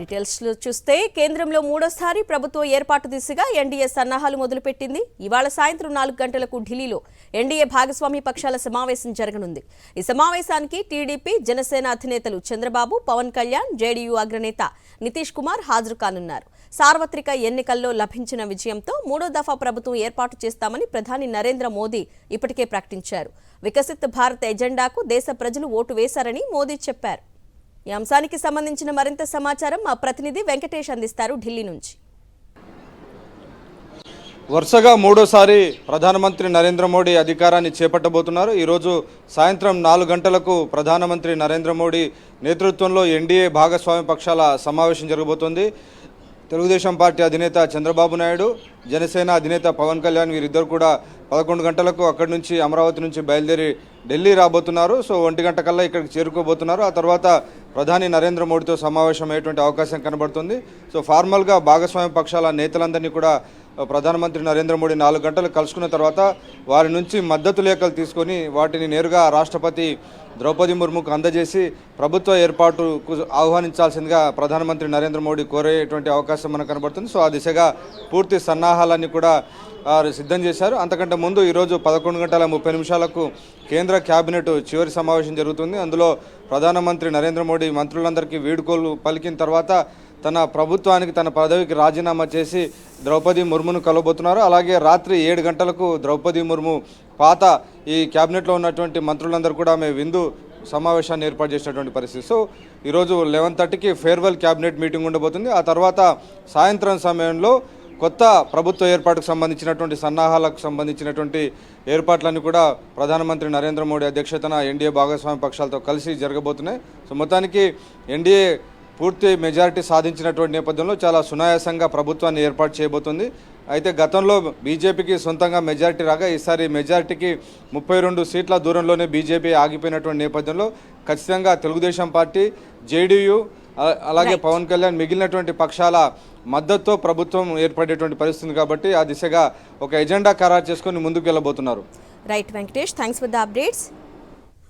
Details చూస్తే కేంద్రంలో మూడోసారి ప్రభుత్వ ఏర్పాటు దిశగా ఎన్డీఏ సన్నాహాలు మొదలుపెట్టింది. ఇవాళ సాయంత్రం 4 గంటలకు ఢిల్లీలో ఎన్డీఏ భాగస్వామి పక్షాల సమావేశం జరగనుంది. ఈ సమావేశానికి టీడీపీ, జనసేన అధినేతలు చంద్రబాబు, పవన్ కళ్యాణ్, జేడీయూ అగ్రనేత నితీష్ కుమార్ హాజరు కానున్నారు. సార్వత్రిక ఎన్నికల్లో లభించిన విజయంతో మూడో దఫా ప్రభుత్వం ఏర్పాటు చేస్తామని ప్రధాని నరేంద్ర మోదీ ఇప్పటికే ప్రకటించారు. వికసిత్ భారత్ ఎజెండాకు దేశ ప్రజలు ఓటు వేశారని మోదీ చెప్పారు. ఈ అంశానికి సంబంధించిన మరింత సమాచారం మా ప్రతినిధి వెంకటేష్ అందిస్తారు ఢిల్లీ నుంచి. వరుసగా మూడోసారి ప్రధానమంత్రి నరేంద్ర మోడీ అధికారాన్ని చేపట్టబోతున్నారు. ఈరోజు సాయంత్రం 4 గంటలకు ప్రధానమంత్రి నరేంద్ర మోడీ నేతృత్వంలో ఎన్డీఏ భాగస్వామ్య పక్షాల సమావేశం జరగబోతోంది. తెలుగుదేశం పార్టీ అధినేత చంద్రబాబు నాయుడు, జనసేన అధినేత పవన్ కళ్యాణ్ వీరిద్దరు కూడా 11 గంటలకు అక్కడి నుంచి అమరావతి నుంచి బయలుదేరి ఢిల్లీ రాబోతున్నారు. సో 1 గంట కల్లా ఇక్కడికి చేరుకోబోతున్నారు. ఆ తర్వాత ప్రధాని నరేంద్ర మోడీతో సమావేశం అయ్యేటువంటి అవకాశం కనబడుతుంది. సో ఫార్మల్గా భాగస్వామ్య పక్షాల నేతలందరినీ కూడా ప్రధానమంత్రి నరేంద్ర మోడీ 4 గంటలు కలుసుకున్న తర్వాత వారి నుంచి మద్దతు లేఖలు తీసుకొని వాటిని నేరుగా రాష్ట్రపతి ద్రౌపది ముర్ముకు అందజేసి ప్రభుత్వ ఏర్పాటుకు ఆహ్వానించాల్సిందిగా ప్రధానమంత్రి నరేంద్ర మోడీ కోరేటువంటి అవకాశం మనకు కనబడుతుంది. సో ఆ దిశగా పూర్తి సన్నాహాలన్నీ కూడా సిద్ధం చేశారు. అంతకంటే ముందు ఈరోజు 11:30 కేంద్ర కేబినెట్ చివరి సమావేశం జరుగుతుంది. అందులో ప్రధానమంత్రి నరేంద్ర మోడీ మంత్రులందరికీ వీడ్కోలు పలికిన తర్వాత తన ప్రభుత్వానికి, తన పదవికి రాజీనామా చేసి ద్రౌపది ముర్మును కలవబోతున్నారు. అలాగే రాత్రి 7 గంటలకు ద్రౌపది ముర్ము పాత ఈ క్యాబినెట్లో ఉన్నటువంటి మంత్రులందరూ కూడా ఆమె విందు సమావేశాన్ని ఏర్పాటు చేసినటువంటి పరిస్థితి. సో ఈరోజు 11:30కి ఫేర్వెల్ క్యాబినెట్ మీటింగ్ ఉండబోతుంది. ఆ తర్వాత సాయంత్రం సమయంలో కొత్త ప్రభుత్వ ఏర్పాటుకు సంబంధించినటువంటి సన్నాహాలకు సంబంధించినటువంటి ఏర్పాట్లన్నీ కూడా ప్రధానమంత్రి నరేంద్ర మోడీ అధ్యక్షతన ఎన్డీఏ భాగస్వామ్య పక్షాలతో కలిసి జరగబోతున్నాయి. సో మొత్తానికి ఎన్డీఏ పూర్తి మెజారిటీ సాధించినటువంటి నేపథ్యంలో చాలా సునాయాసంగా ప్రభుత్వాన్ని ఏర్పాటు చేయబోతుంది. అయితే గతంలో బీజేపీకి సొంతంగా మెజారిటీ రాగా ఈసారి మెజారిటీకి 32 సీట్ల దూరంలోనే బీజేపీ ఆగిపోయినటువంటి నేపథ్యంలో ఖచ్చితంగా తెలుగుదేశం పార్టీ, జేడీయూ అలాగే పవన్ కళ్యాణ్ మిగిలినటువంటి పక్షాల మద్దతుతో ప్రభుత్వం ఏర్పడేటువంటి పరిస్థితి కాబట్టి ఆ దిశగా ఒక ఎజెండా ఖరారు చేసుకొని ముందుకు వెళ్ళబోతున్నారు. Right Venkatesh, thanks for the updates.